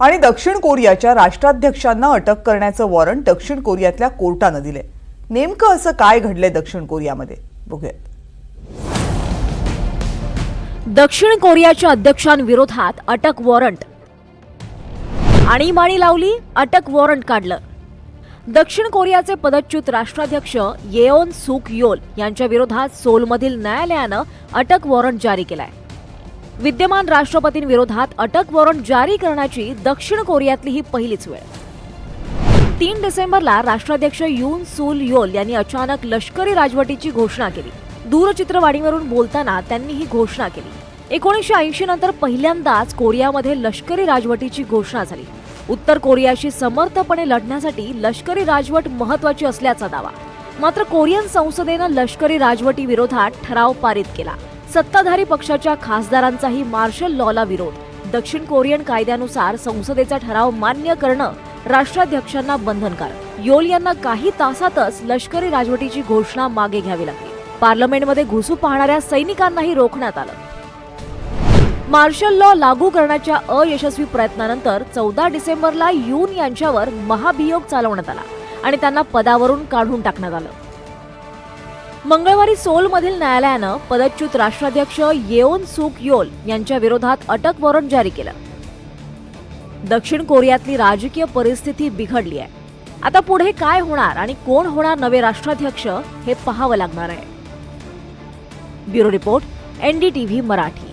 आणि दक्षिण कोरियाच्या राष्ट्राध्यक्षांना अटक करण्याचं वॉरंट दक्षिण कोरियातल्या कोर्टानं दिले। नेमकं असं काय घडलंय दक्षिण कोरियामध्ये बघूयात। दक्षिण कोरियाच्या अध्यक्षांविरोधात अटक वॉरंट। आणीबाणी लावली, अटक वॉरंट काढलं। दक्षिण कोरियाचे पदच्युत राष्ट्राध्यक्ष येओन सुक योल यांच्या विरोधात सोलमधील न्यायालयानं अटक वॉरंट जारी केलाय। विद्यमान राष्ट्रपतींविरोधात अटक वॉरंट जारी करण्याची दक्षिण कोरियातली ही पहिलीच वेळ। 3 डिसेंबरला राष्ट्राध्यक्ष यून सुल योल यांनी अचानक लष्करी राजवटीची घोषणा केली। दूरचित्रवाणीवरून बोलताना त्यांनी ही घोषणा केली। 1980 नंतर पहिल्यांदाच कोरियामध्ये लष्करी राजवटीची घोषणा झाली। उत्तर कोरियाशी समर्थपणे लढण्यासाठी लष्करी राजवट महत्त्वाची असल्याचा दावा। मात्र कोरियन संसदेनं लष्करी राजवटीविरोधात ठराव पारित केला। सत्ताधारी पक्षाच्या खासदारांचाही मार्शल लॉला विरोध। दक्षिण कोरियन कायद्यानुसार संसदेचा ठराव मान्य करणं राष्ट्राध्यक्षांना बंधनकारक। योल यांना काही तासातच लष्करी राजवटीची घोषणा मागे घ्यावी लागली। पार्लमेंटमध्ये घुसू पाहणाऱ्या सैनिकांनाही रोखण्यात आलं। मार्शल लॉ लागू करण्याच्या अयशस्वी प्रयत्नानंतर 14 डिसेंबरला यून यांच्यावर महाभियोग चालवण्यात आला आणि त्यांना पदावरून काढून टाकण्यात आलं। मंगळवारी सोलमधील न्यायालयानं पदच्युत राष्ट्राध्यक्ष येओन सुक योल यांच्या विरोधात अटक वॉरंट जारी केलं। दक्षिण कोरियातली राजकीय परिस्थिती बिघडली आहे। आता पुढे काय होणार आणि कोण होणार नवे राष्ट्राध्यक्ष हे पाहावं लागणार आहे। Bureau report, NDTV Marathi.